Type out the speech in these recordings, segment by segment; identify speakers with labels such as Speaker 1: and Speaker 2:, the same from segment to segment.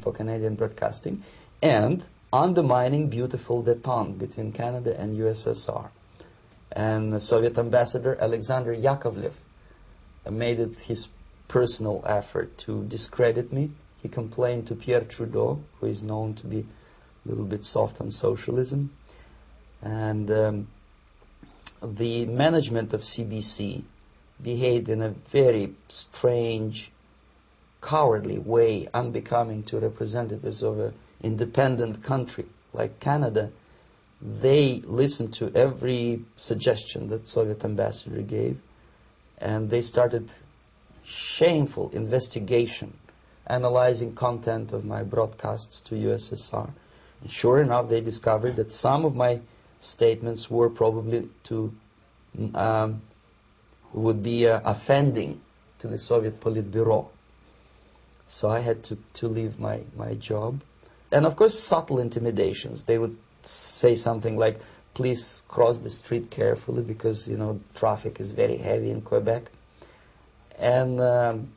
Speaker 1: for Canadian broadcasting, and undermining beautiful détente between Canada and USSR. And the Soviet ambassador Alexander Yakovlev made it his personal effort to discredit me. He complained to Pierre Trudeau, who is known to be a little bit soft on socialism. And the management of CBC behaved in a very strange, cowardly way, unbecoming to representatives of an independent country like Canada. They listened to every suggestion that Soviet ambassador gave, and they started shameful investigation, analyzing content of my broadcasts to USSR. And sure enough, they discovered that some of my statements were probably would be offending to the Soviet Politburo. So I had to leave my job. And of course, subtle intimidations. They would say something like, please cross the street carefully because, you know, traffic is very heavy in Quebec. And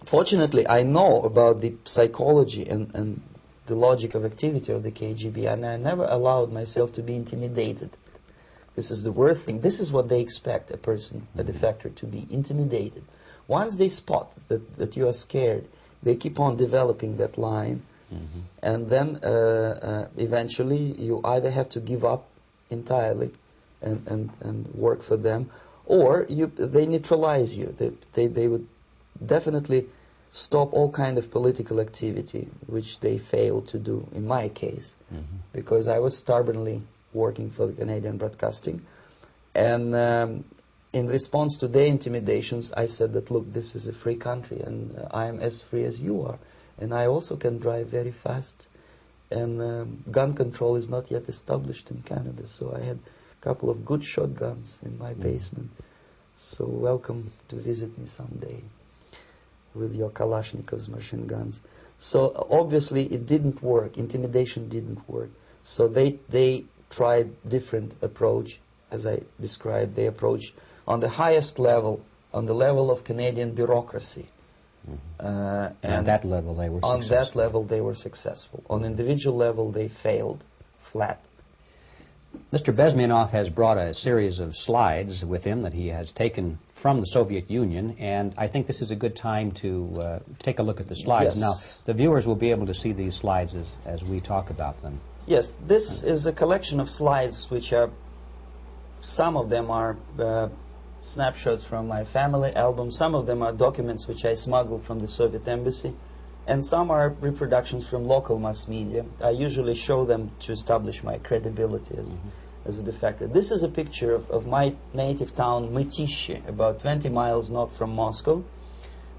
Speaker 1: fortunately, I know about the psychology and the logic of activity of the KGB, and I never allowed myself to be intimidated. This is the worst thing. This is what they expect a person, a defector, to be intimidated. Once they spot that you are scared, they keep on developing that line, and then eventually you either have to give up entirely and work for them, or they neutralize you. They would definitely stop all kind of political activity, which they failed to do in my case, because I was stubbornly working for the Canadian broadcasting. And in response to their intimidations, I said that, look, this is a free country, and I am as free as you are. And I also can drive very fast. And gun control is not yet established in Canada, so I had a couple of good shotguns in my basement. So welcome to visit me someday with your Kalashnikovs machine guns. So obviously it didn't work. Intimidation didn't work. So they tried different approach, as I described. They approached on the highest level, on the level of Canadian bureaucracy.
Speaker 2: And on that level they were successful.
Speaker 1: On that level they were successful. On individual level they failed flat.
Speaker 2: Mr. Bezmenov has brought a series of slides with him that he has taken from the Soviet Union, and I think this is a good time to take a look at the slides.
Speaker 1: Yes.
Speaker 2: Now, the viewers will be able to see these slides as we talk about them.
Speaker 1: Yes, this is a collection of slides which are, some of them are snapshots from my family album, some of them are documents which I smuggled from the Soviet embassy, and some are reproductions from local mass media. I usually show them to establish my credibility as a defector. This is a picture of my native town, Mytishi, about 20 miles north from Moscow.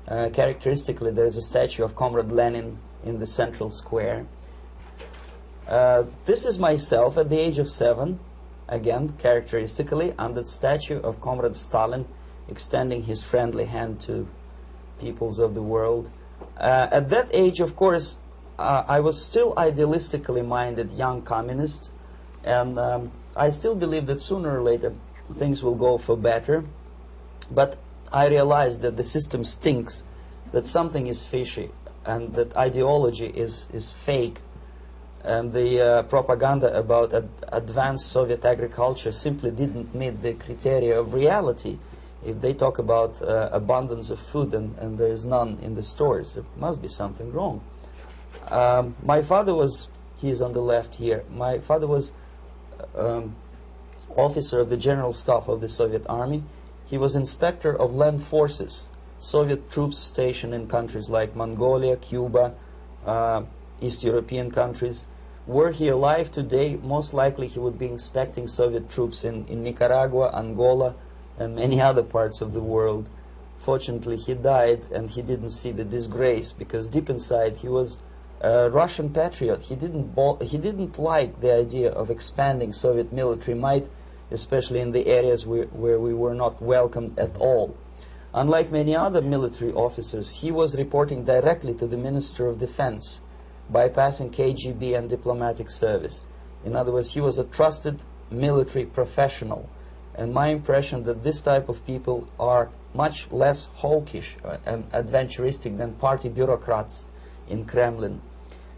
Speaker 1: Characteristically, there is a statue of Comrade Lenin in the central square. This is myself at the age of 7, again, characteristically, under the statue of Comrade Stalin, extending his friendly hand to peoples of the world. At that age, of course, I was still idealistically minded young communist, and I still believe that sooner or later things will go for better. But I realized that the system stinks, that something is fishy, and that ideology is fake, and the propaganda about advanced Soviet agriculture simply didn't meet the criteria of reality. If they talk about abundance of food and there is none in the stores, there must be something wrong. My father was, he is on the left here, my father was officer of the General Staff of the Soviet Army. He was inspector of land forces, Soviet troops stationed in countries like Mongolia, Cuba, East European countries. Were he alive today, most likely he would be inspecting Soviet troops in Nicaragua, Angola, and many other parts of the world. Fortunately, he died, and he didn't see the disgrace, because deep inside he was a Russian patriot. He didn't like the idea of expanding Soviet military might, especially in the areas where we were not welcomed at all. Unlike many other military officers, he was reporting directly to the Minister of Defense, bypassing KGB and diplomatic service. In other words, he was a trusted military professional. And my impression that this type of people are much less hawkish and adventuristic than party bureaucrats in Kremlin.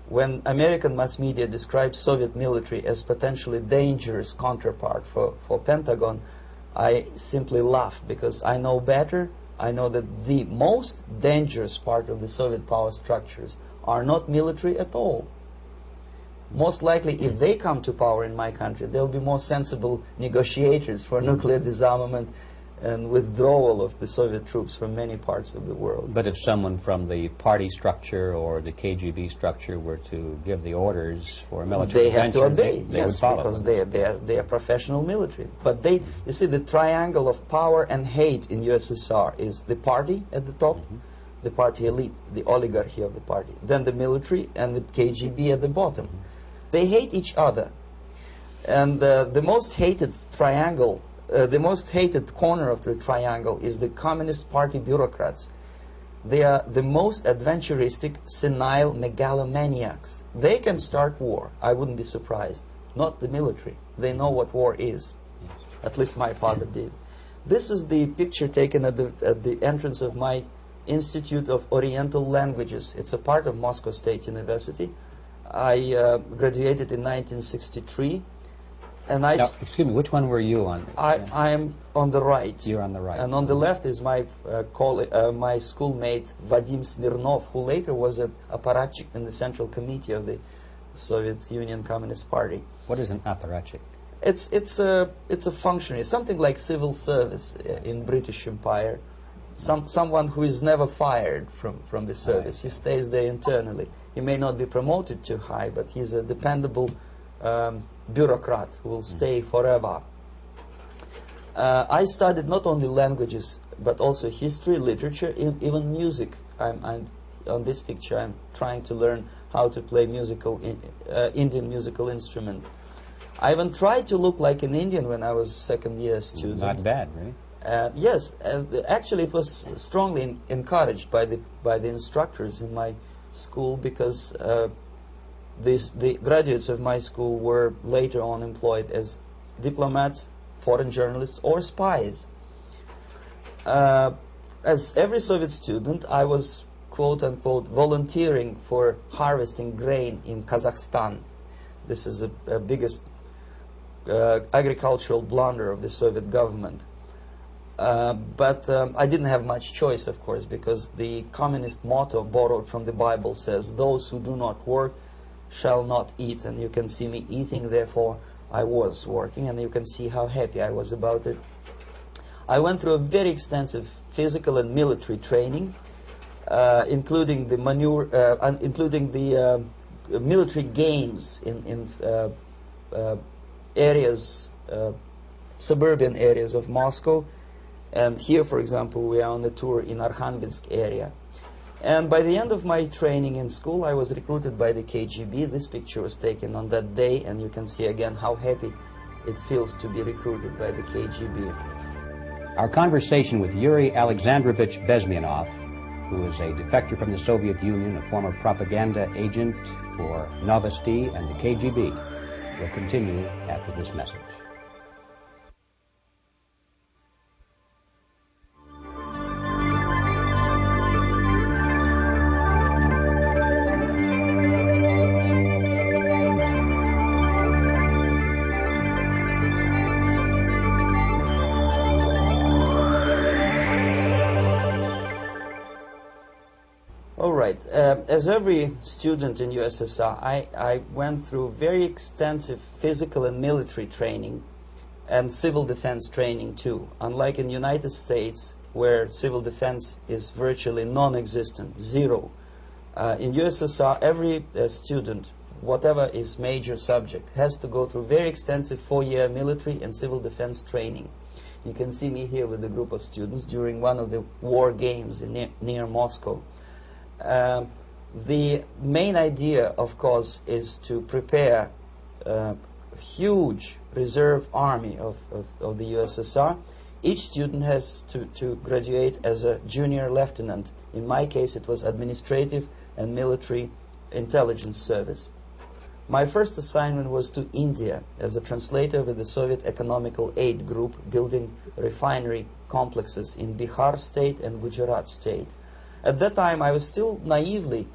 Speaker 1: When American mass media describes Soviet military as potentially dangerous counterpart for Pentagon, I simply laugh, because I know better. I know that the most dangerous part of the Soviet power structures are not military at all. Most likely, if they come to power in my country, they'll be more sensible negotiators for nuclear disarmament and withdrawal of the Soviet troops from many parts of the world.
Speaker 2: But if someone from the party structure or the KGB structure were to give the orders for a military
Speaker 1: intervention,
Speaker 2: have to
Speaker 1: obey.
Speaker 2: they
Speaker 1: Yes,
Speaker 2: would follow.
Speaker 1: Because they are professional military. But you see, the triangle of power and hate in USSR is the party at the top, the party elite, the oligarchy of the party, then the military, and the KGB at the bottom. They hate each other. And the most hated triangle, the most hated corner of the triangle is the Communist Party bureaucrats. They are the most adventuristic, senile megalomaniacs. They can start war. I wouldn't be surprised. Not the military. They know what war is.
Speaker 2: Yes.
Speaker 1: At least my father did. This is the picture taken at the entrance of my Institute of Oriental Languages. It's a part of Moscow State University. I graduated in 1963. And
Speaker 2: now, excuse me, which one were you on?
Speaker 1: I am on the right.
Speaker 2: You're on the right.
Speaker 1: And on the left is my my schoolmate Vadim Smirnov, who later was a apparatchik in the Central Committee of the Soviet Union Communist Party.
Speaker 2: What is an apparatchik?
Speaker 1: It's a functionary, something like civil service in British Empire. Someone who is never fired from the service. He stays there internally. He may not be promoted too high, but he's a dependable bureaucrat who will stay forever. I studied not only languages, but also history, literature, even music. I'm on this picture, I'm trying to learn how to play Indian musical instrument. I even tried to look like an Indian when I was second-year student.
Speaker 2: Not bad, really.
Speaker 1: Yes, actually it was strongly encouraged by the instructors in my school, because the graduates of my school were later on employed as diplomats, foreign journalists, or spies. As every Soviet student, I was, quote-unquote, volunteering for harvesting grain in Kazakhstan. This is the biggest agricultural blunder of the Soviet government. But I didn't have much choice, of course, because the communist motto borrowed from the Bible says, "Those who do not work shall not eat." And you can see me eating, therefore I was working, and you can see how happy I was about it. I went through a very extensive physical and military training, including the military games in areas, suburban areas of Moscow. And here, for example, we are on a tour in Arkhangelsk area. And by the end of my training in school, I was recruited by the KGB. This picture was taken on that day, and you can see again how happy it feels to be recruited by the KGB.
Speaker 2: Our conversation with Yuri Alexandrovich Bezmenov, who is a defector from the Soviet Union, a former propaganda agent for Novosti and the KGB, will continue after this message.
Speaker 1: As every student in USSR, I went through very extensive physical and military training and civil defense training too. Unlike in the United States, where civil defense is virtually non-existent, zero. In USSR, every student, whatever his major subject, has to go through very extensive 4-year military and civil defense training. You can see me here with a group of students during one of the war games near Moscow. The main idea, of course, is to prepare a huge reserve army of the USSR. Each student has to graduate as a junior lieutenant. In my case, it was administrative and military intelligence service. My first assignment was to India as a translator with the Soviet Economical Aid Group, building refinery complexes in Bihar state and Gujarat state. At that time, I was still naively